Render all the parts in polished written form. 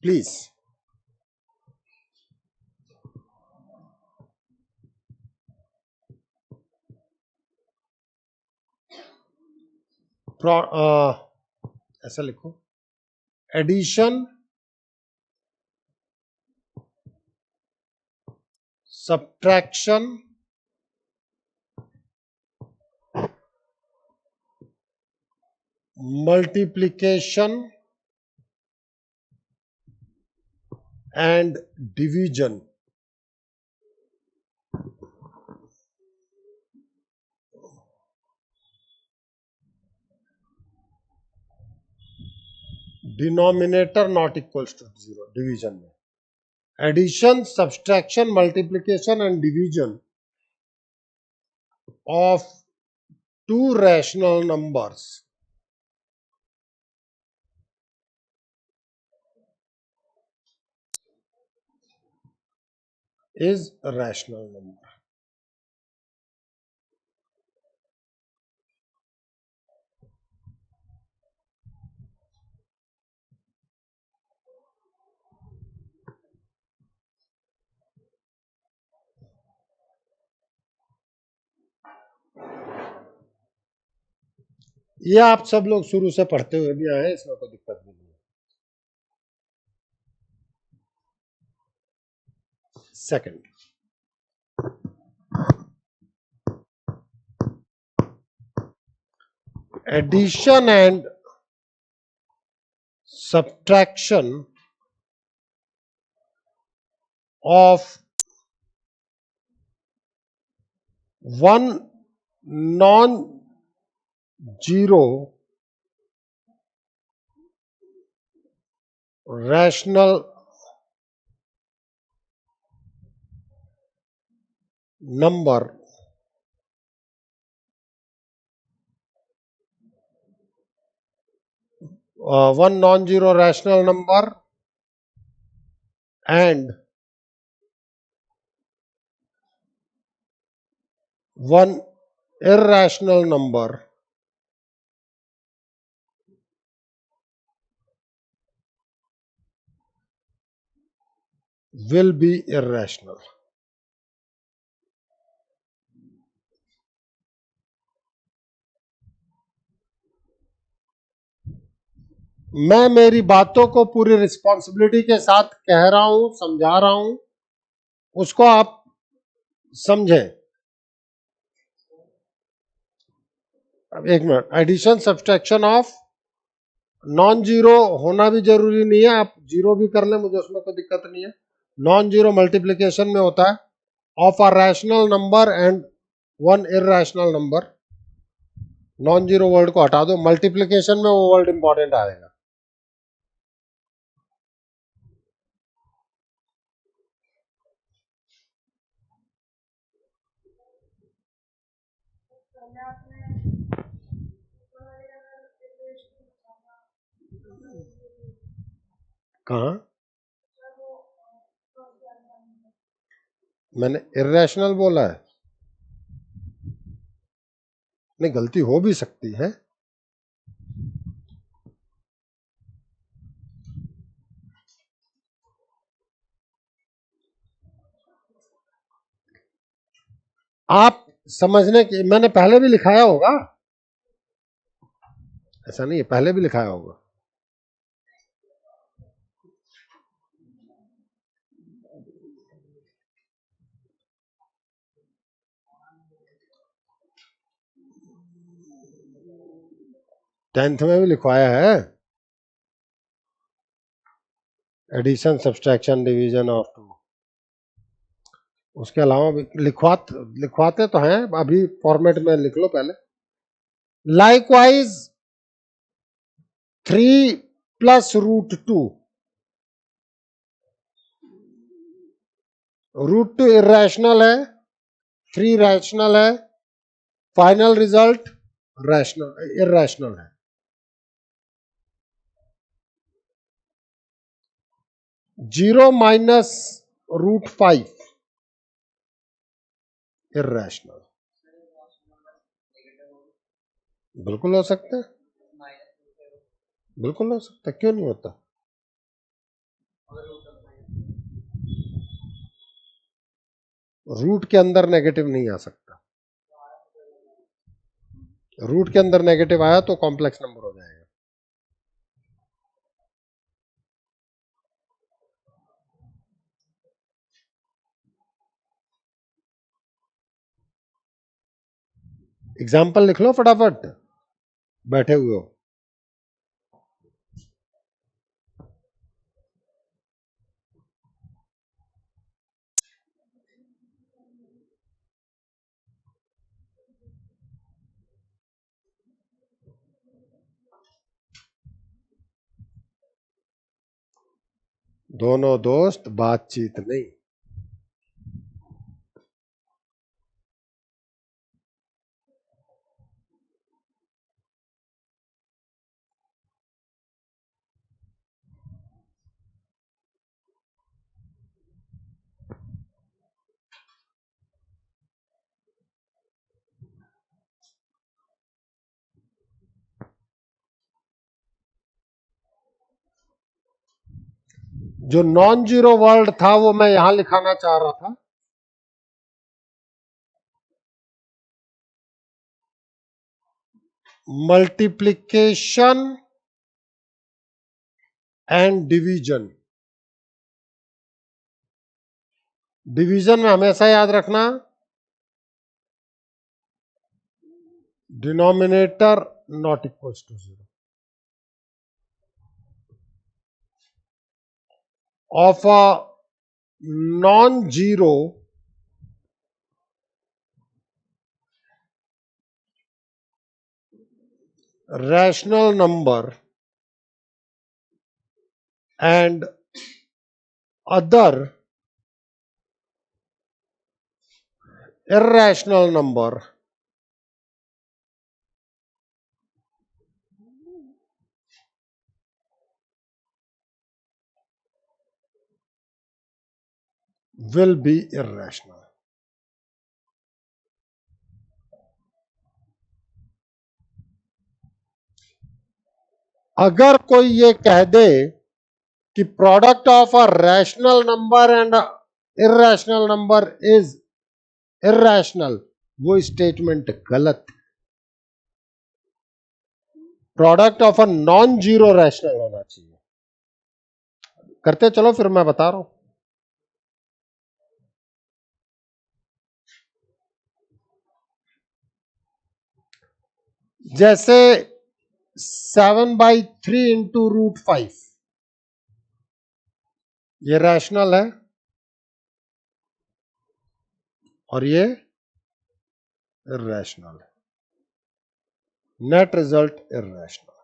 Please. ऐसा लिखो, addition, subtraction, multiplication and division. Denominator not equals to zero division में। Addition, subtraction, multiplication and division of two rational numbers is rational number. ये आप सब लोग शुरू से पढ़ते हुए भी आए, इसमें कोई दिक्कत नहीं है। Second, addition and subtraction of one non zero rational number one non-zero rational number and one irrational number will be irrational. मैं मेरी बातों को पूरी रिस्पॉन्सिबिलिटी के साथ कह रहा हूं, समझा रहा हूं, उसको आप समझें। अब एक minute, addition subtraction of non zero होना भी जरूरी नहीं है, आप जीरो भी कर लें, मुझे उसमें कोई दिक्कत नहीं है। नॉन जीरो मल्टीप्लीकेशन में होता है of a rational number and one irrational number. Non zero word को हटा दो, मल्टीप्लीकेशन में वो वर्ड इंपॉर्टेंट आएगा। कहा मैंने इरैशनल बोला है? नहीं, गलती हो भी सकती है। आप समझने की, मैंने पहले भी लिखाया होगा, ऐसा नहीं है, पहले भी लिखाया होगा। टेंथ में भी लिखवाया है, addition subtraction division of two. उसके अलावा भी लिखवाते तो हैं, अभी फॉर्मेट में लिख लो पहले। Likewise 3 plus root two, root two irrational है, 3 रैशनल है, फाइनल रिजल्ट रैशनल इरैशनल है। 0 माइनस रूट 5 इरैशनल। बिल्कुल हो सकता है, बिल्कुल हो सकता है, क्यों नहीं होता। रूट के अंदर नेगेटिव नहीं आ सकता। रूट के अंदर नेगेटिव आया तो कॉम्प्लेक्स नंबर हो जाएगा। एग्जाम्पल लिख लो फटाफट, बैठे हुए हो। दोनों दोस्त बातचीत नहीं। जो नॉन जीरो वर्ड था वो मैं यहां लिखाना चाह रहा था। Multiplication and division. डिवीजन में हमेशा याद रखना denominator not equal to 0 of a non-zero rational number and other irrational number will be irrational। अगर कोई ये कह दे कि product of a rational number and irrational number is irrational, वो स्टेटमेंट गलत है। Product of a non zero rational होना चाहिए। करते चलो फिर, मैं बता रहा हूं। जैसे 7/3 इंटू √5 ये रैशनल है और ये इर्रेशनल है। Net result irrational.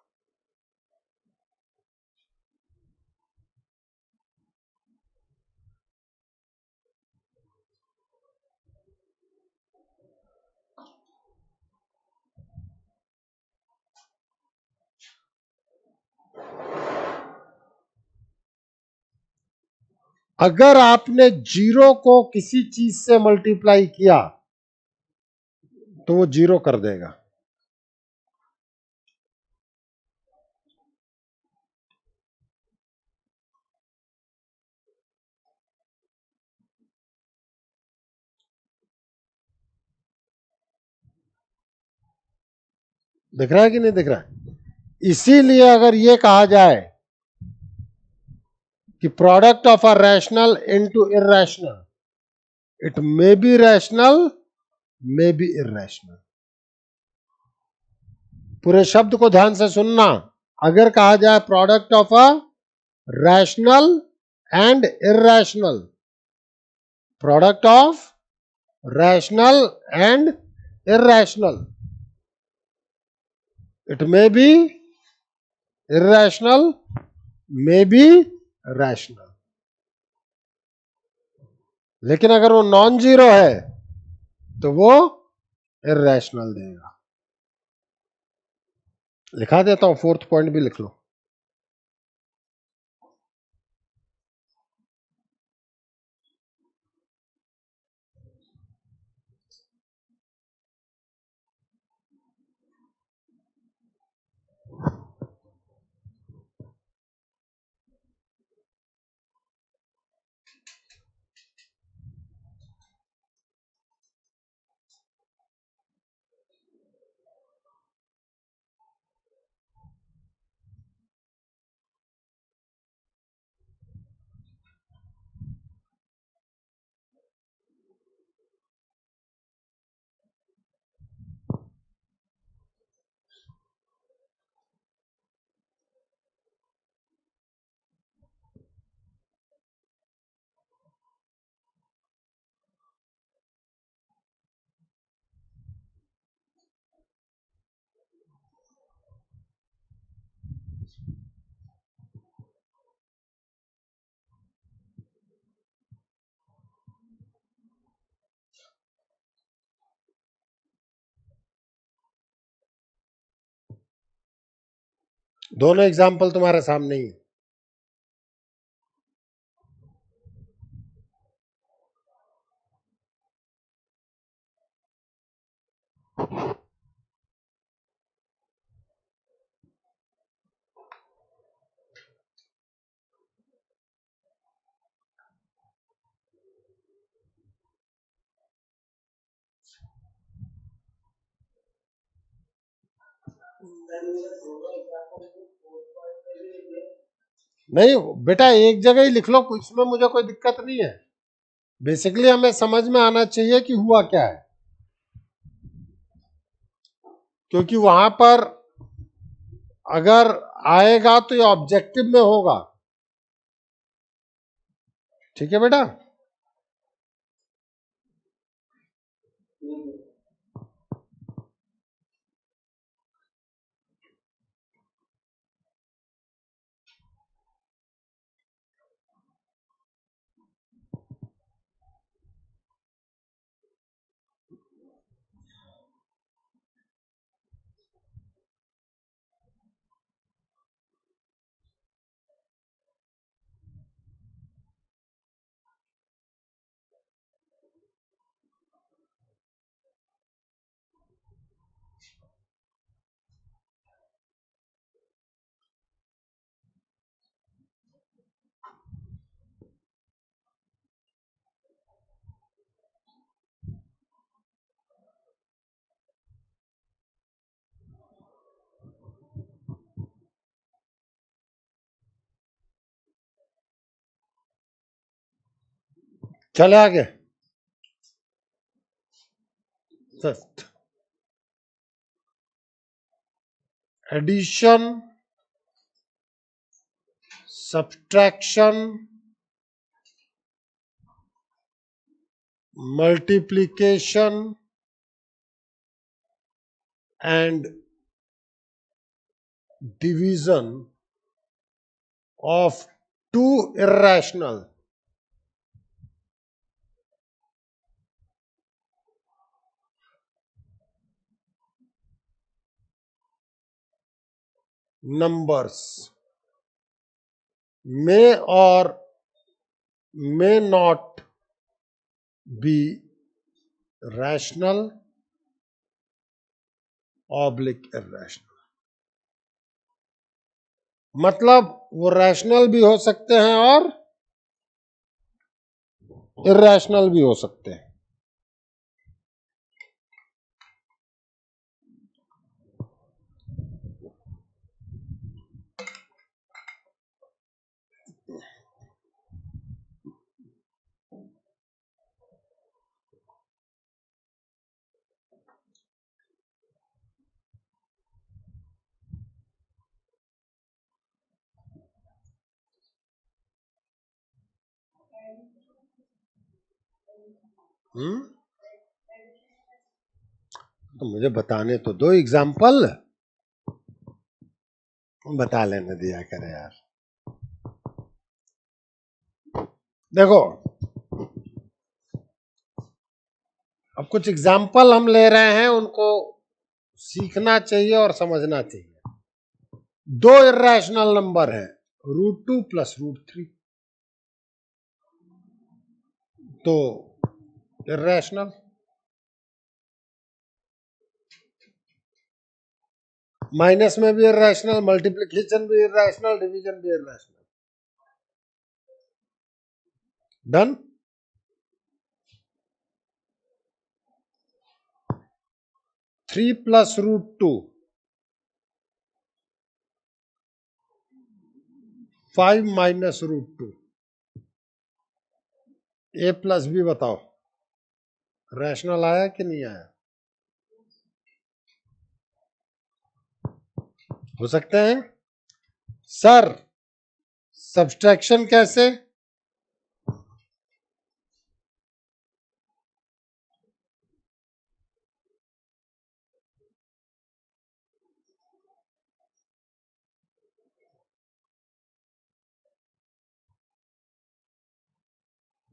अगर आपने जीरो को किसी चीज से मल्टीप्लाई किया तो वो जीरो कर देगा। दिख रहा है कि नहीं दिख रहा है? इसीलिए अगर ये कहा जाए कि product of a rational into irrational, it may be rational may be irrational. पूरे शब्द को ध्यान से सुनना। अगर कहा जाए product of a rational and irrational, product of rational and irrational, it may be irrational may be rational। लेकिन अगर वो नॉन जीरो है तो वो irrational देगा। लिखा देता हूं, फोर्थ पॉइंट भी लिख लो। दोनों एग्जाम्पल तुम्हारे सामने ही है। नहीं बेटा, एक जगह ही लिख लो, इसमें मुझे कोई दिक्कत नहीं है। बेसिकली हमें समझ में आना चाहिए कि हुआ क्या है, क्योंकि वहां पर अगर आएगा तो ये ऑब्जेक्टिव में होगा। ठीक है बेटा। चले आगे। Fifth, addition, subtraction, multiplication and division of two irrational numbers may or may not be rational oblique irrational। मतलब वो रैशनल भी हो सकते हैं और इर्रेशनल भी हो सकते हैं। तो मुझे बताने तो दो एग्जाम्पल, बता लेने दिया करे यार। देखो, अब कुछ एग्जाम्पल हम ले रहे हैं, उनको सीखना चाहिए और समझना चाहिए। दो इर्रेशनल नंबर है, √2 + √3, तो इर्रेशनल। माइनस में भी इर्रेशनल, मल्टीप्लिकेशन भी इर्रेशनल, डिवीजन भी irrational. Done. Three + √2, 5 - √2, a + b बताओ रैशनल आया कि नहीं आया? हो सकते हैं सर। सब्सट्रैक्शन कैसे?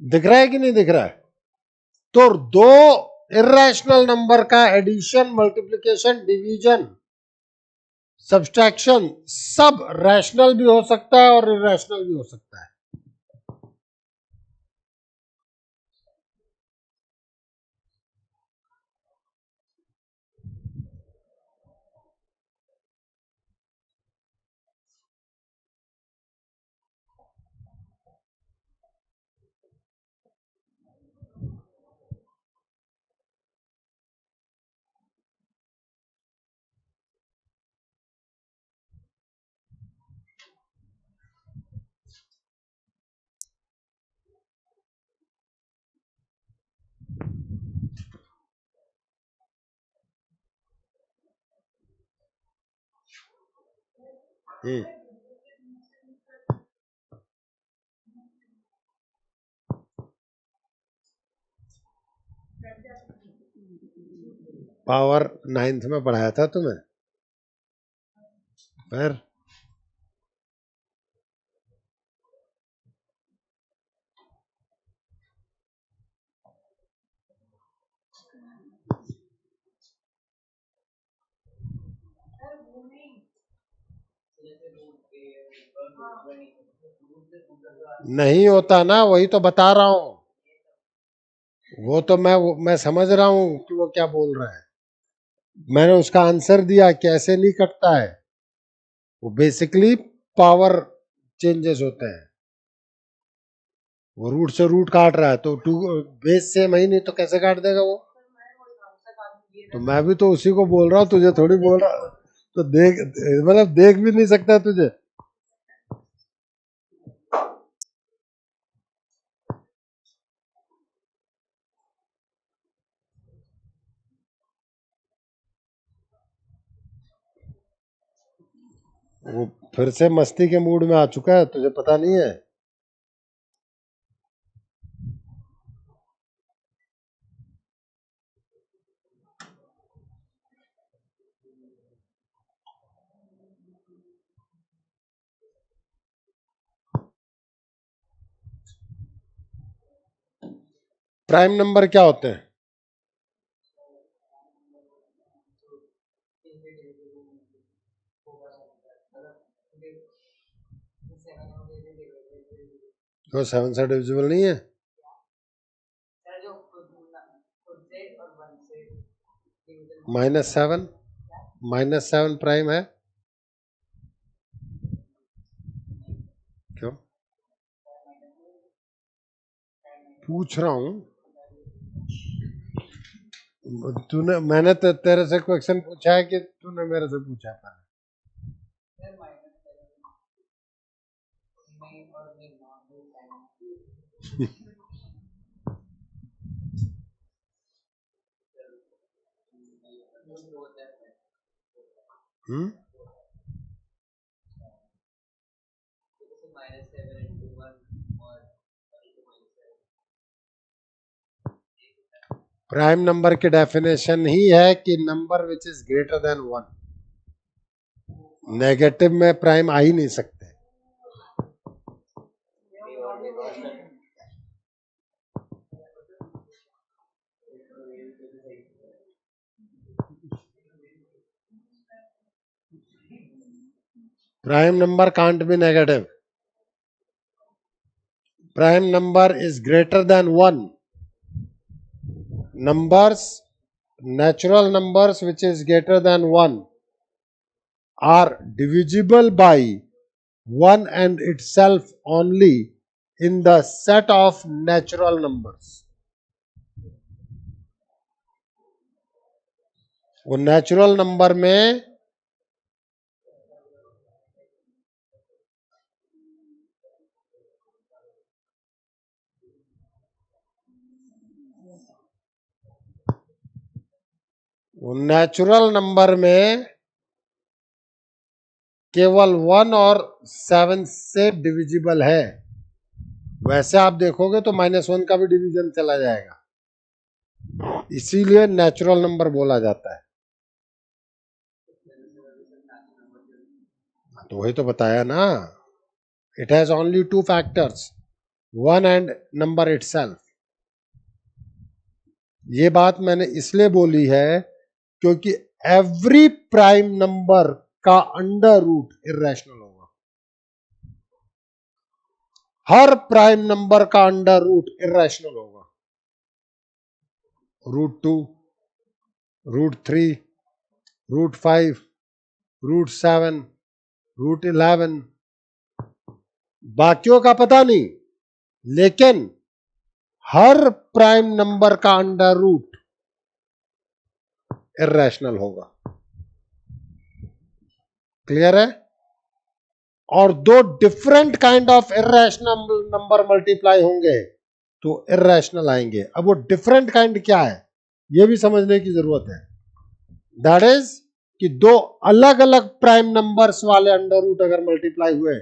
दिख रहा है कि नहीं दिख रहा है? तो दो इर्रेशनल नंबर का एडिशन, मल्टीप्लिकेशन, डिवीजन सब्सट्रैक्शन सब रैशनल भी हो सकता है और इरेशनल भी हो सकता है। पावर 9th में पढ़ाया था तुम्हें फिर। नहीं होता ना, वही तो बता रहा हूं। वो तो मैं समझ रहा हूं कि वो क्या बोल रहा है। मैंने उसका आंसर दिया कि ऐसे नहीं कटता है, वो बेसिकली पावर चेंजेस होते हैं। वो रूट से रूट काट रहा है तो टू बेस सेम ही नहीं तो कैसे काट देगा वो। तो मैं भी तो उसी को बोल रहा हूँ, तुझे थोड़ी बोल रहा। तो देख, मतलब देख भी नहीं सकता तुझे। वो फिर से मस्ती के मूड में आ चुका है, तुझे पता नहीं है। प्राइम नंबर क्या होते हैं? तो 7 से डिविजिबल नहीं है? -7, -7 प्राइम है। क्यों पूछ रहा हूं? मैंने तेरे से क्वेश्चन पूछा है कि तूने मेरे से पूछा था? हम्म। प्राइम नंबर की डेफिनेशन ही है कि number which is greater than 1। Negative में प्राइम आ ही नहीं सकते। Prime number can't be negative. Prime number is greater than 1. Numbers, natural numbers which is greater than 1 are divisible by 1 and itself only in the set of natural numbers. वो natural number में केवल 1 और 7 से divisible है। वैसे आप देखोगे तो -1 का भी डिवीजन चला जाएगा, इसीलिए नेचुरल नंबर बोला जाता है। तो वही तो बताया ना, it has only 2 factors, 1 and number itself. ये बात मैंने इसलिए बोली है क्योंकि एवरी प्राइम नंबर का अंडर रूट इर्रेशनल होगा। हर प्राइम नंबर का अंडर रूट इर्रेशनल होगा। √2, √3, √5, √7, √11, बाकियों का पता नहीं, लेकिन हर प्राइम नंबर का अंडर रूट इर्रेशनल होगा। क्लियर है? और दो different kind of irrational number multiply होंगे तो इर्रेशनल आएंगे। अब वो डिफरेंट काइंड क्या है ये भी समझने की जरूरत है। दैट इज कि दो अलग अलग प्राइम नंबर्स वाले अंडर रूट अगर मल्टीप्लाई हुए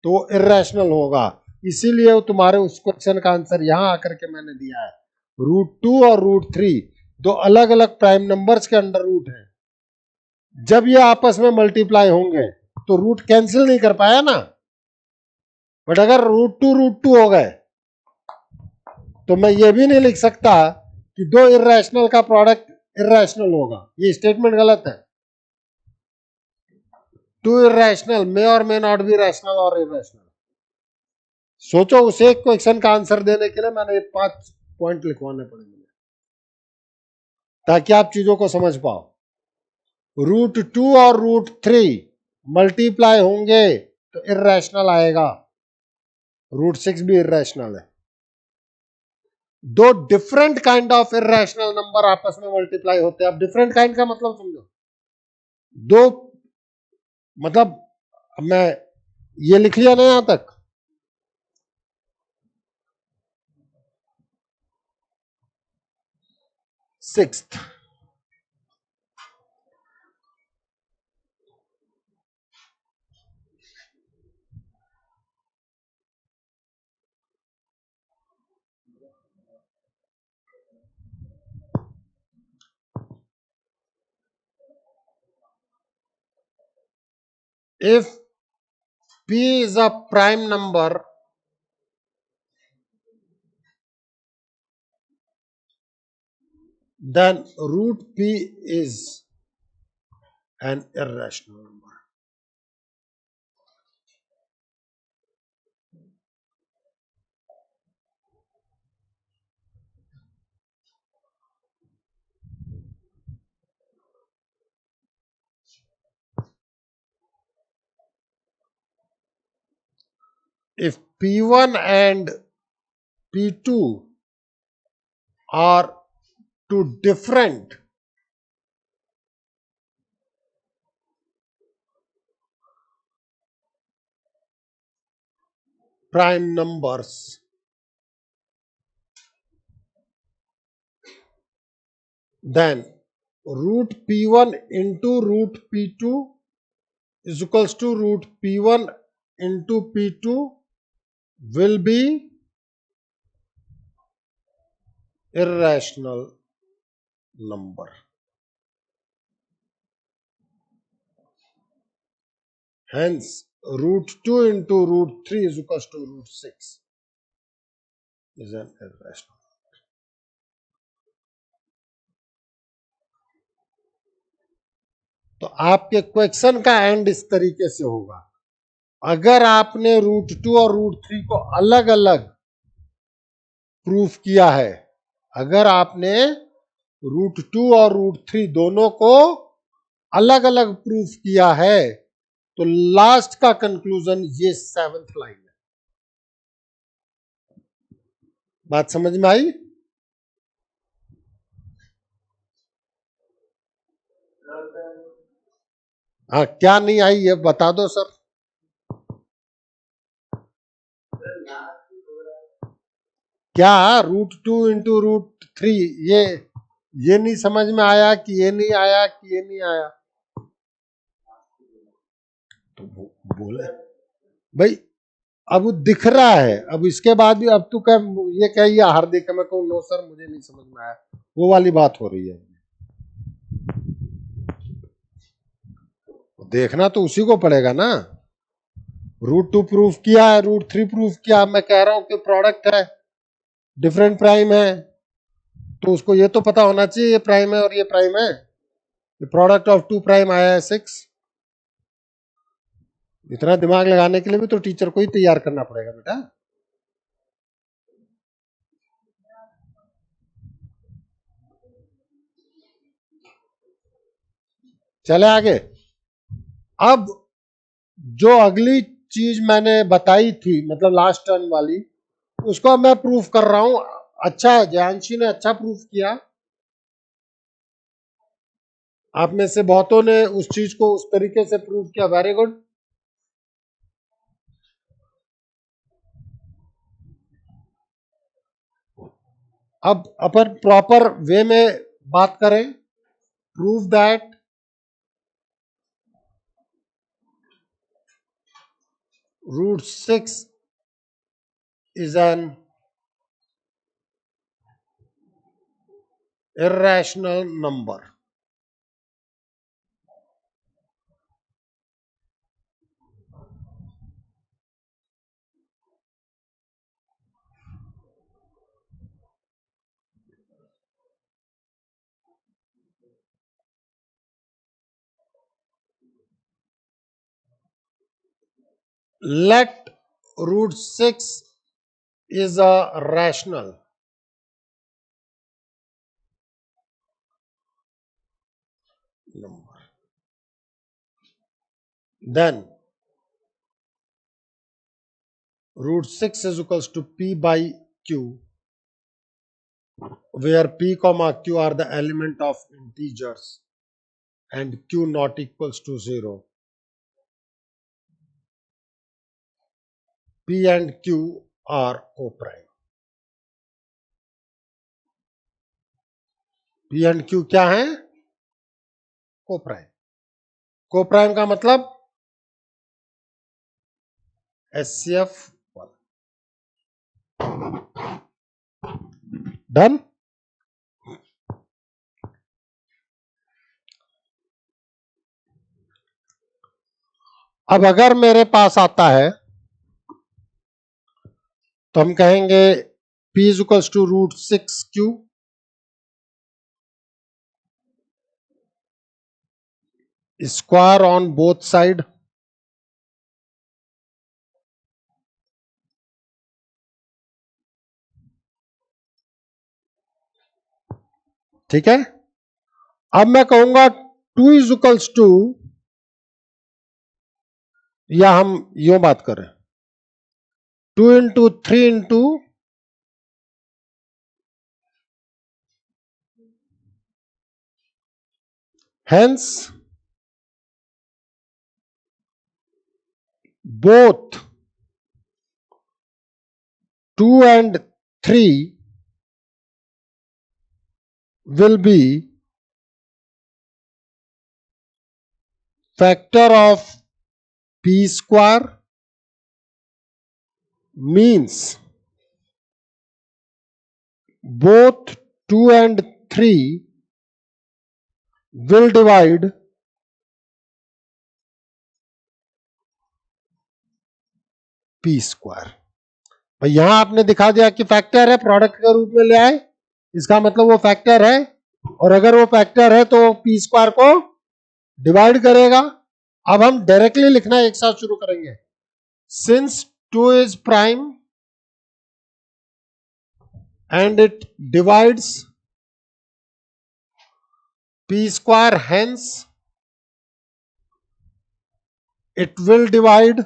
तो इर्रेशनल होगा। इसीलिए तुम्हारे उस क्वेश्चन का आंसर यहां आकर के मैंने दिया है। √2 और √3 दो अलग अलग प्राइम नंबर्स के अंडर रूट है। जब ये आपस में मल्टीप्लाई होंगे तो रूट कैंसिल नहीं कर पाया ना, बट अगर √2 हो गए तो मैं ये भी नहीं लिख सकता कि दो इर्रेशनल का प्रोडक्ट इर्रेशनल होगा। ये स्टेटमेंट गलत है। टू इर्रेशनल मे और मे नॉट बी रैशनल और इर्रेशनल। सोचो उस एक क्वेश्चन का आंसर देने के लिए मैंने 5 पॉइंट लिखवाने पड़ेंगे ताकि आप चीजों को समझ पाओ। √2 और √3 मल्टीप्लाई होंगे तो इर्रेशनल आएगा। √6 भी इर्रेशनल है। दो different kind of irrational number आपस में मल्टीप्लाई होते हैं। अब डिफरेंट काइंड का मतलब समझो। दो मतलब मैं ये लिख लिया ना यहां तक। Sixth, if p is a prime number then √p is an irrational number. If p1 and p2 are two different prime numbers, then √p1 into √p2 is equals to √p1 into p2 will be irrational number. Hence, √2 into √3 is equals to √6 is an irrational. तो आपके question का and इस तरीके से होगा। अगर आपने √2 और √3 को अलग अलग प्रूफ किया है, अगर आपने √2 और √3 दोनों को अलग अलग प्रूफ किया है तो लास्ट का कंक्लूजन ये 7th लाइन है। बात समझ में आई? हाँ, क्या नहीं आई ये बता दो सर। क्या √2 into √3 ये नहीं समझ में आया कि ये नहीं आया कि ये नहीं आया? तो बोले भाई अब वो दिख रहा है। अब इसके बाद भी अब तू कह ये कह हार्दिक, मैं कहूँ नो सर मुझे नहीं समझ में आया, वो वाली बात हो रही है। देखना तो उसी को पड़ेगा ना। √2 प्रूफ किया है, √3 प्रूफ किया, मैं कह रहा हूं कि प्रोडक्ट है, डिफरेंट प्राइम है, तो उसको ये तो पता होना चाहिए ये प्राइम है और ये प्राइम है। प्रोडक्ट ऑफ 2 प्राइम आया है 6। इतना दिमाग लगाने के लिए भी तो टीचर को ही तैयार करना पड़ेगा बेटा। चले आगे। अब जो अगली चीज मैंने बताई थी, मतलब लास्ट टर्न वाली, उसको मैं प्रूफ कर रहा हूं। अच्छा है, जयांशी ने अच्छा प्रूफ किया। आप में से बहुतों ने उस चीज को उस तरीके से प्रूव किया, वेरी गुड। अब अपन प्रॉपर वे में बात करें। Prove that √6 is an irrational number. Let √6 is a rational number. Then √6 is equals to P by Q, where P comma Q are the element of integers and Q not equals to 0. P and Q are co-prime. P and Q क्या है? Co-prime. Co-prime का मतलब HCF 1. Done? अब अगर मेरे पास आता है तो हम कहेंगे P is equals to √6Q square on both side. ठीक है। अब मैं कहूंगा 2 is equals to, या हम यो बात करें 2 into 3 into hence both 2 and 3 will be factor of P square, means both 2 and 3 will divide P square. भाई यहां आपने दिखा दिया कि फैक्टर है, प्रोडक्ट के रूप में ले आए, इसका मतलब वो फैक्टर है, और अगर वो फैक्टर है तो पी स्क्वायर को डिवाइड करेगा। अब हम डायरेक्टली लिखना एक साथ शुरू करेंगे। Since 2 is prime and it divides P square, hence it will divide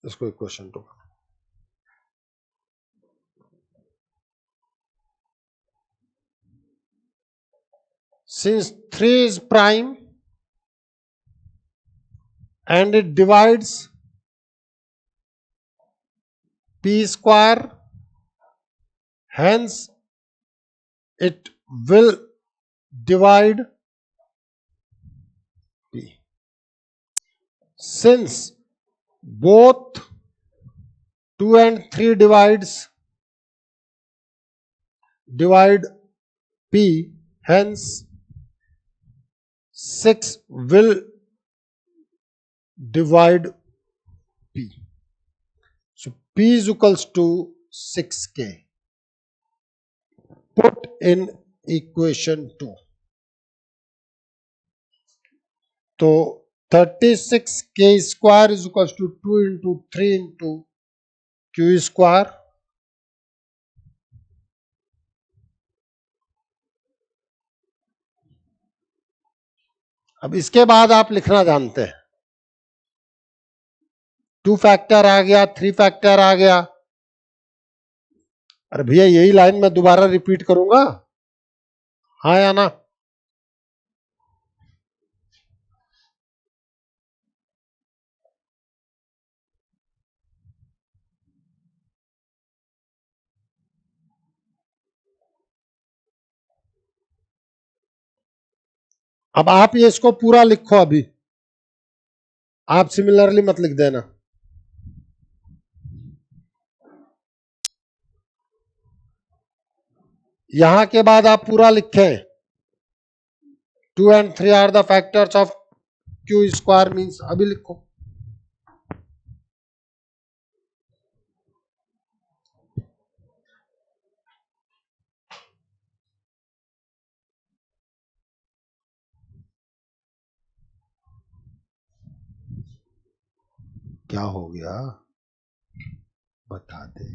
इसको equation 2। Since 3 is prime and it divides P square, hence it will divide P. Since both 2 and 3 divide P, hence 6 will divide P. So P is equals to 6K. Put in equation 2. तो 36k² is equal to 2 into 3 into Q²। अब इसके बाद आप लिखना जानते हैं, 2 factor आ गया, 3 factor आ गया। अरे भैया यही लाइन मैं दोबारा रिपीट करूंगा, हाँ या ना? अब आप ये इसको पूरा लिखो, अभी आप सिमिलरली मत लिख देना। यहां के बाद आप पूरा लिखें, 2 and 3 are the factors of Q² means अभी लिखो। क्या हो गया बता दे।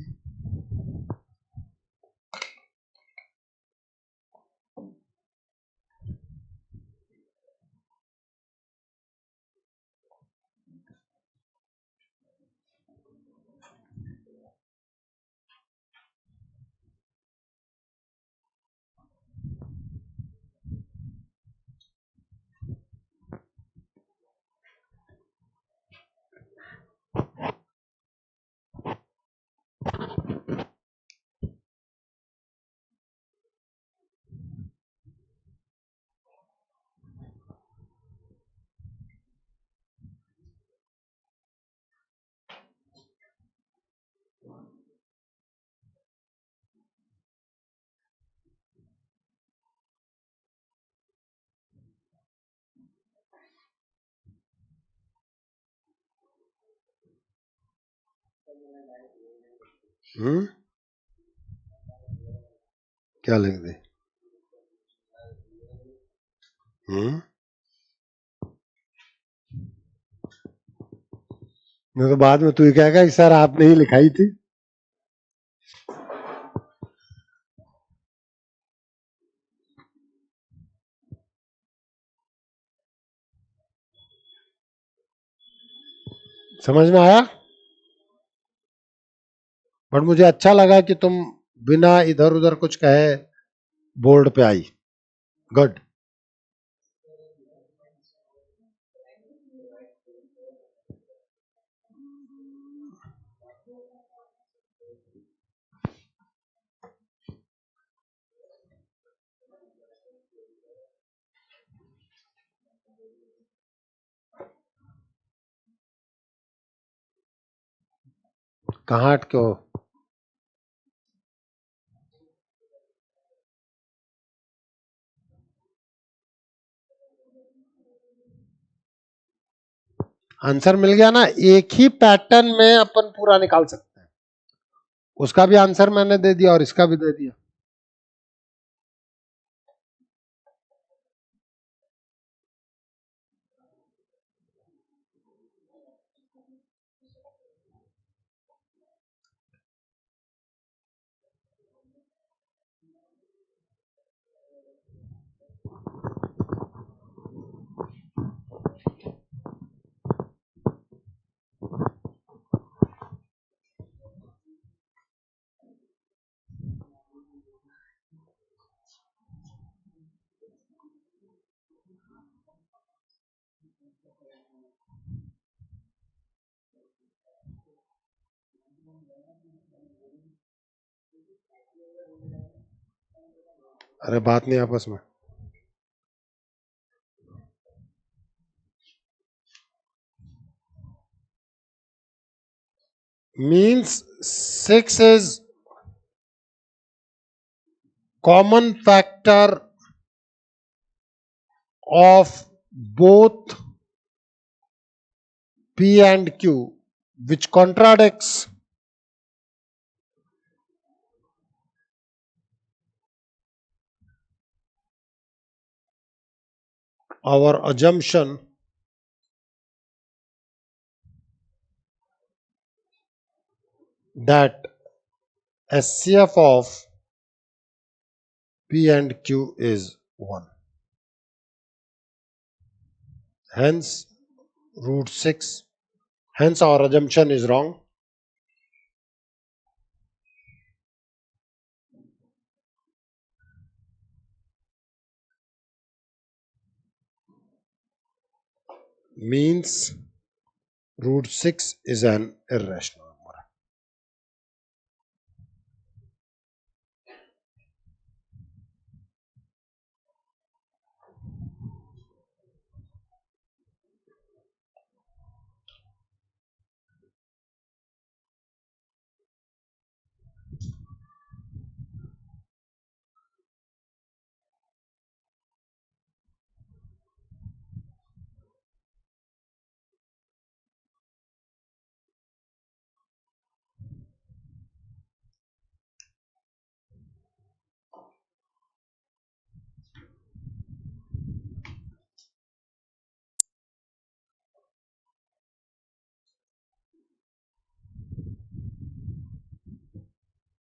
क्या लिख दे? मैं तो बाद में तू ही कहेगा कि सर आपने ही लिखाई थी। समझ में आया? बट मुझे अच्छा लगा कि तुम बिना इधर उधर कुछ कहे बोर्ड पे आई। गुड। कहाँ अटके हो? आंसर मिल गया ना? एक ही पैटर्न में अपन पूरा निकाल सकते हैं। उसका भी आंसर मैंने दे दिया और इसका भी दे दिया। अरे बात नहीं आपस में। Means 6 is common factor of both P and Q, which contradicts our assumption that SCF of P and Q is 1. Hence, root 6. Hence, our assumption is wrong. Means root 6 is an irrational.